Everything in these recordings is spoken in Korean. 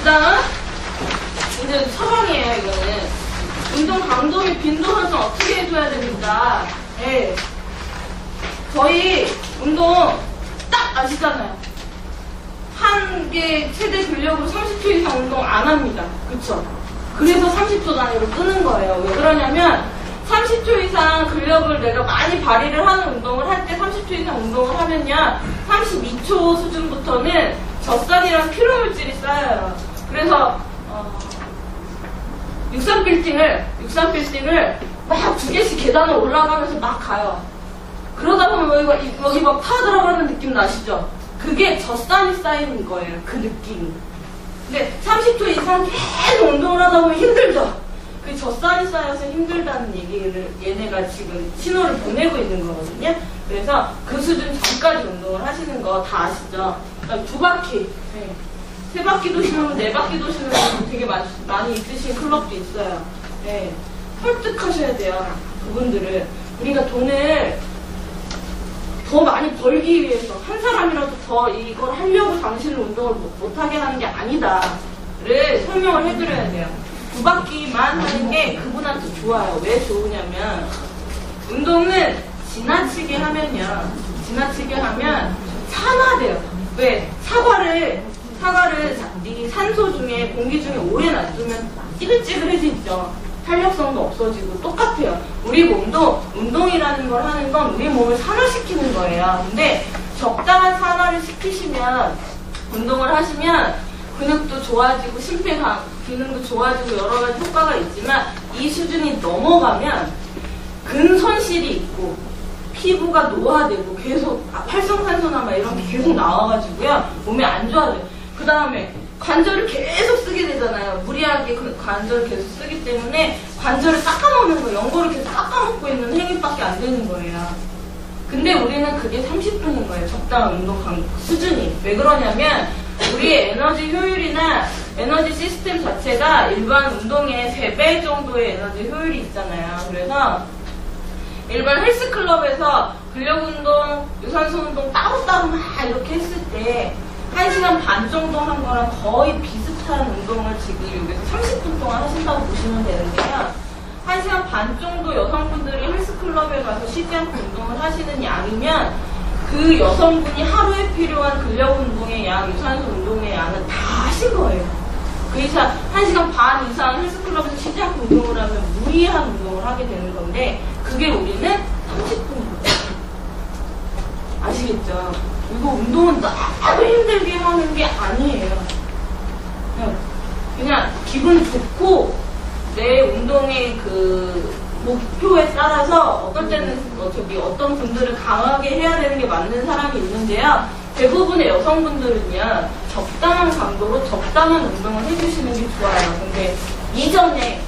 다음 이제 처방이에요. 이거는 운동 강도 및 빈도 설정 어떻게 해줘야 됩니다. 네. 저희 운동 딱 아시잖아요. 한 개 최대 근력으로 30초 이상 운동 안 합니다. 그쵸? 그래서 30초 단위로 끄는 거예요. 왜 그러냐면 30초 이상 근력을 내가 많이 발휘를 하는 운동을 할 때 30초 이상 운동을 하면요 32초 수준부터는 젖산이랑 피로물질이 쌓여요. 그래서 육상 빌딩을 막 2개씩 계단을 올라가면서 막 가요. 그러다 보면 여기 막 타 들어가는 느낌 나시죠? 그게 젖산이 쌓이는 거예요. 그 느낌이. 근데 30초 이상 계속 운동을 하다 보면 힘들죠? 그 젖산이 쌓여서 힘들다는 얘기를 얘네가 지금 신호를 보내고 있는 거거든요. 그래서 그 수준 전까지 운동을 하시는 거 다 아시죠? 그러니까 2바퀴, 네. 3바퀴 도시는 4바퀴 도시는 되게 많이 있으신 클럽도 있어요. 네. 설득하셔야 돼요. 그분들을. 우리가 돈을 더 많이 벌기 위해서 한 사람이라도 더 이걸 하려고 당신을 운동을 못하게 하는 게 아니다를 설명을 해드려야 돼요. 2바퀴만 하는 게 그분한테 좋아요. 왜 좋으냐면 운동은 지나치게 하면 산화돼요. 왜? 사과를 이 산소 중에 공기 중에 오래 놔두면 찌글찌글해지죠. 탄력성도 없어지고 똑같아요. 우리 몸도 운동이라는 걸 하는 건 우리 몸을 산화시키는 거예요. 근데 적당한 산화를 시키시면 운동을 하시면 근육도 좋아지고 심폐 기능도 좋아지고 여러 가지 효과가 있지만 이 수준이 넘어가면 근손실이 있고 피부가 노화되고 계속 활성산소나 막 이런 게 계속 나와가지고요 몸에 안 좋아져요. 그 다음에 관절을 계속 쓰게 되잖아요. 무리하게 그 관절을 계속 쓰기 때문에 관절을 깎아먹는 거예요. 연골을 계속 깎아먹고 있는 행위밖에 안 되는 거예요. 근데 우리는 그게 30분인 거예요. 적당한 운동 수준이. 왜 그러냐면 우리의 에너지 효율이나 에너지 시스템 자체가 일반 운동의 3배 정도의 에너지 효율이 있잖아요. 그래서 일반 헬스클럽에서 근력운동, 유산소운동 따로따로 막 이렇게 했을 때 1시간 반 정도 한 거랑 거의 비슷한 운동을 지금 여기서 30분 동안 하신다고 보시면 되는데요. 1시간 반 정도 여성분들이 헬스클럽에 가서 쉬지 않고 운동을 하시는 양이면 그 여성분이 하루에 필요한 근력운동의 양, 유산소 운동의 양은 다 하신 거예요. 그 이상 1시간 반 이상 헬스클럽에서 쉬지 않고 운동을 하면 무리한 운동을 하게 되는 건데 그게 우리는 30분이거든요. 아시겠죠? 이거 운동은 너무 힘들게 하는 게 아니에요. 그냥 기분 좋고 내 운동의 그 목표에 따라서 어떨 때는 어떤 분들은 강하게 해야 되는 게 맞는 사람이 있는데요. 대부분의 여성분들은요 적당한 강도로 적당한 운동을 해주시는 게 좋아요. 근데 이전에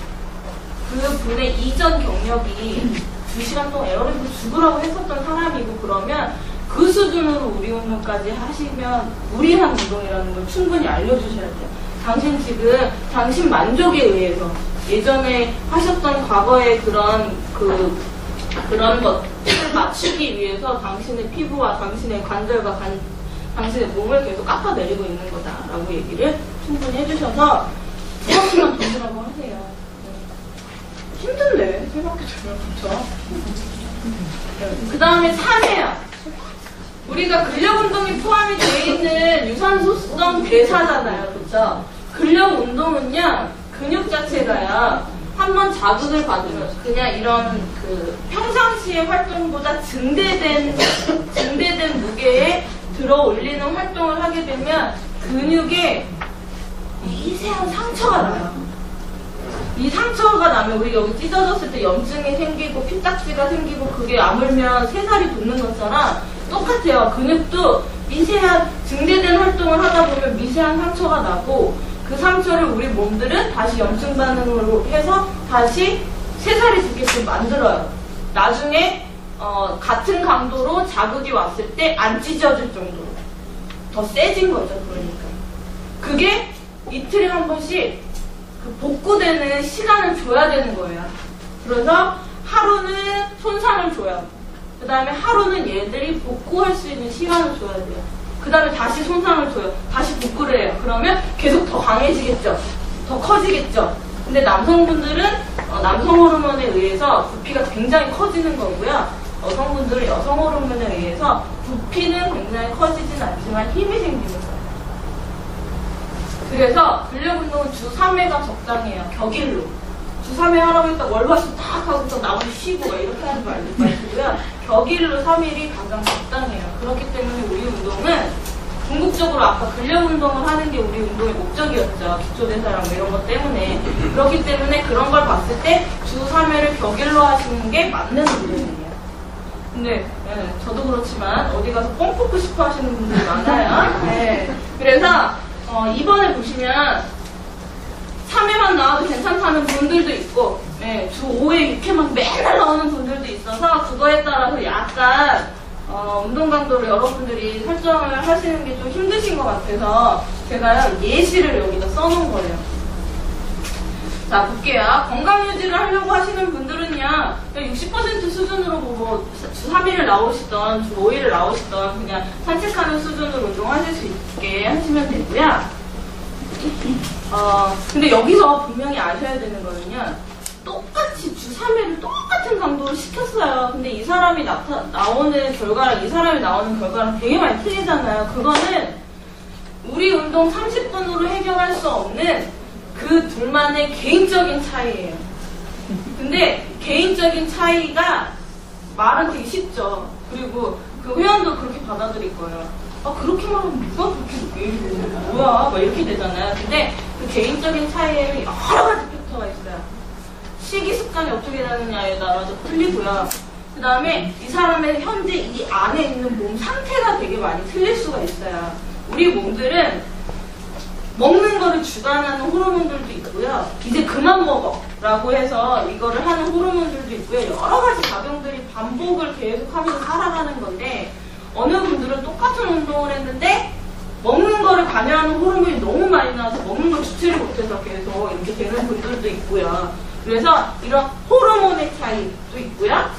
그 분의 이전 경력이 2시간 동안 에어로빅 죽으라고 했었던 사람이고 그러면 그 수준으로 우리 운동까지 하시면 무리한 운동이라는 걸 충분히 알려주셔야 돼요. 당신 지금 당신 만족에 의해서 예전에 하셨던 과거의 그런 것들을 맞추기 위해서 당신의 피부와 당신의 관절과 당신의 몸을 계속 깎아내리고 있는 거다라고 얘기를 충분히 해주셔서 3바퀴만 도시라고 하세요. 힘든데 3바퀴 돌면 그렇죠? 그 다음에 3회요. 우리가 근력운동이 포함이 되어 있는 유산소성 대사잖아요. 그렇죠? 근력운동은요 근육 자체가요 한번 자극을 받으면 그냥 이런 그 평상시의 활동보다 증대된 무게에 들어 올리는 활동을 하게 되면 근육에 미세한 상처가 나요. 이 상처가 나면 우리 여기 찢어졌을 때 염증이 생기고 피딱지가 생기고 그게 아물면 새살이 돋는 것처럼 똑같아요. 근육도 미세한 증대된 활동을 하다 보면 미세한 상처가 나고 그 상처를 우리 몸들은 다시 염증 반응으로 해서 다시 새살이 돋게끔 만들어요. 나중에 같은 강도로 자극이 왔을 때 안 찢어질 정도로 더 세진 거죠. 그러니까 그게 이틀에 한 번씩 그 복구되는 시간을 줘야 되는 거예요. 그래서 하루는 손상을 줘요. 그 다음에 하루는 얘들이 복구할 수 있는 시간을 줘야 돼요. 그 다음에 다시 손상을 줘요. 다시 복구를 해요. 그러면 계속 더 강해지겠죠. 더 커지겠죠. 근데 남성분들은 남성 호르몬에 의해서 부피가 굉장히 커지는 거고요. 여성분들은 여성 호르몬에 의해서 부피는 굉장히 커지진 않지만 힘이 생기는 거예요. 그래서 근력 운동은 주 3회가 적당해요. 격일로. 주 3회 하라고 했다 월화수 딱 하고 또 나머지 쉬고 이렇게 하지 마시고요. 격일로 3일이 가장 적당해요. 그렇기 때문에 우리 운동은 궁극적으로 아까 근력 운동을 하는 게 우리 운동의 목적이었죠. 기초대사량 뭐 이런 것 때문에. 그렇기 때문에 그런 걸 봤을 때 주 3회를 격일로 하시는 게 맞는 운동이에요. 근데 저도 그렇지만 어디 가서 뻥 뽑고 싶어 하시는 분들이 많아요. 네. 그래서 이번에 보시면 3회만 나와도 괜찮다는 분들도 있고 주 5회, 6회만 맨날 나오는 분들도 있어서 그거에 따라서 약간 운동 강도를 여러분들이 설정을 하시는 게 좀 힘드신 것 같아서 제가 예시를 여기다 써놓은 거예요. 자, 볼게요. 건강 유지를 하려고 하시는 분들은요, 60% 수준으로 보고 주 3일을 나오시던, 주 5일을 나오시던, 그냥 산책하는 수준으로 운동하실 수 있게 하시면 되고요. 근데 여기서 분명히 아셔야 되는 거는요, 똑같이 주 3회를 똑같은 강도로 시켰어요. 근데 이 사람이 나오는 결과랑 이 사람이 나오는 결과랑 되게 많이 틀리잖아요. 그거는 우리 운동 30분으로 해결할 수 없는 그 둘만의 개인적인 차이예요. 근데 개인적인 차이가 말은 되게 쉽죠. 그리고 그 회원도 그렇게 받아들일 거예요. 그렇게 말하면 누가 그렇게 얘기해? 뭐야? 막 이렇게 되잖아요. 근데 그 개인적인 차이에는 여러 가지 팩터가 있어요. 식이 습관이 어떻게 되느냐에 따라서 틀리고요. 그 다음에 이 사람의 현재 이 안에 있는 몸 상태가 되게 많이 틀릴 수가 있어요. 우리 몸들은 먹는 거를 주관하는 호르몬들도 있고요. 이제 그만 먹어 라고 해서 이거를 하는 호르몬들도 있고요. 여러 가지 작용들이 반복을 계속하면서 살아가는 건데 어느 분들은 똑같은 운동을 했는데 먹는 거를 관여하는 호르몬이 너무 많이 나와서 먹는 걸 주체를 못해서 계속 이렇게 되는 분들도 있고요. 그래서 이런 호르몬의 차이도 있고요.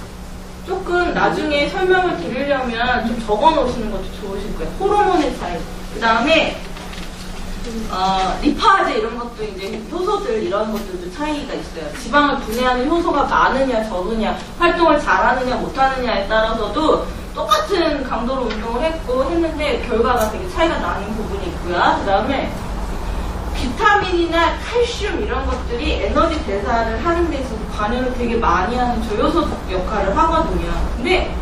조금 나중에 설명을 드리려면 좀 적어 놓으시는 것도 좋으실 거예요. 호르몬의 차이. 그 다음에 리파제 이런 것도 이제 효소들 이런 것들도 차이가 있어요. 지방을 분해하는 효소가 많으냐 적으냐, 활동을 잘하느냐 못하느냐에 따라서도 똑같은 강도로 운동을 했는데 결과가 되게 차이가 나는 부분이 있고요. 그 다음에 비타민이나 칼슘 이런 것들이 에너지 대사를 하는 데 있어서 관여를 되게 많이 하는 조효소 역할을 하거든요. 근데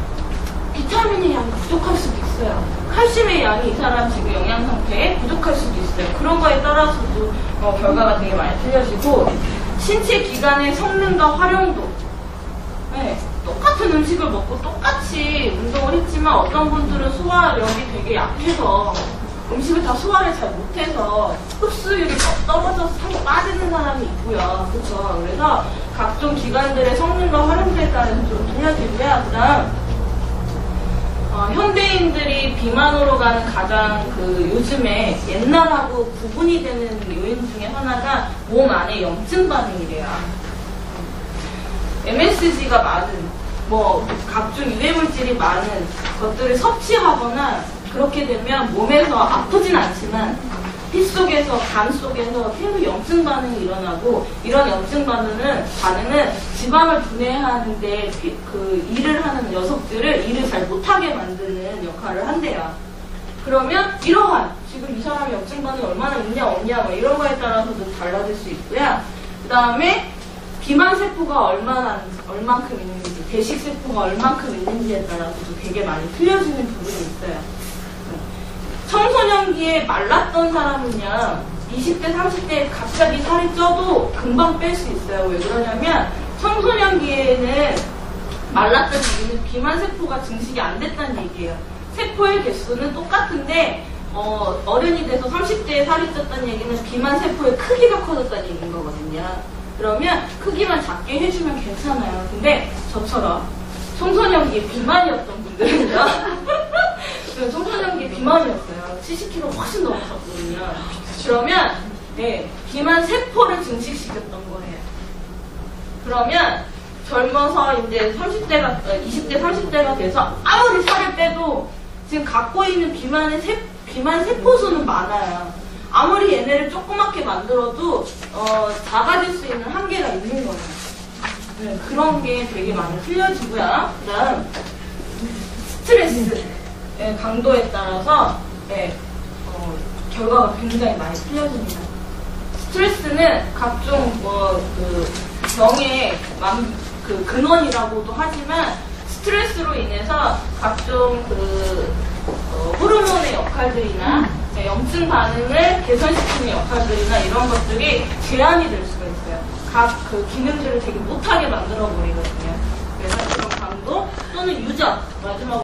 비타민의 양이 부족할 수도 있어요. 칼슘의 양이 이 사람 지금 영양 상태에 부족할 수도 있어요. 그런 거에 따라서도 결과가 되게 많이 틀려지고 신체 기관의 성능과 활용도 똑같은 음식을 먹고 똑같이 운동을 했지만 어떤 분들은 소화력이 되게 약해서 음식을 다 소화를 잘 못해서 흡수율이 떨어져서 살이 빠지는 사람이 있고요. 그렇죠. 그래서 각종 기관들의 성능과 활용도에 따라서 좀 틀려지고요. 그 다음 현대인들이 비만으로 가는 가장 요즘에 옛날하고 구분이 되는 요인 중에 하나가 몸 안에 염증 반응이래요. MSG가 많은 각종 유해물질이 많은 것들을 섭취하거나 그렇게 되면 몸에서 아프진 않지만 피 속에서 간 속에서 계속 염증 반응이 일어나고 이런 염증 반응은 지방을 분해하는데 일을 하는 녀석들을 일을 잘 못하게 만드는 역할을 한대요. 그러면 이러한 지금 이 사람이 염증 반응이 얼마나 있냐 없냐 이런 거에 따라서도 달라질 수 있고요. 그 다음에 비만 세포가 얼만큼 있는지, 대식 세포가 얼만큼 있는지에 따라서도 되게 많이 틀려지는 부분이 있어요. 청소년기에 말랐던 사람은요, 20대, 30대에 갑자기 살이 쪄도 금방 뺄 수 있어요. 왜 그러냐면, 청소년기에는 말랐던 얘기는 비만세포가 증식이 안 됐다는 얘기예요. 세포의 개수는 똑같은데, 어른이 돼서 30대에 살이 쪘다는 얘기는 비만세포의 크기가 커졌다는 얘기인 거거든요. 그러면 크기만 작게 해주면 괜찮아요. 근데 저처럼 청소년기에 비만이었던 분들은요, 청소년기에 비만이었어요. 70kg 훨씬 넘었었거든요. 그러면 비만 세포를 증식시켰던 거예요. 그러면 젊어서 이제 20대, 30대가 돼서 아무리 살을 빼도 지금 갖고 있는 비만의 비만 세포수는 많아요. 아무리 얘네를 조그맣게 만들어도 작아질 수 있는 한계가 있는 거예요. 네, 그런 게 되게 많이 틀려지고요. 그 다음 스트레스 강도에 따라서 결과가 굉장히 많이 틀려집니다. 스트레스는 각종 병의 근원이라고도 하지만 스트레스로 인해서 각종 호르몬의 역할들이나 염증 반응을 개선시키는 역할들이나 이런 것들이 제한이 될 수가 있어요. 각 기능들을 되게 못하게 만들어 버리거든요. 그래서 그런 강도 또는 유전, 마지막으로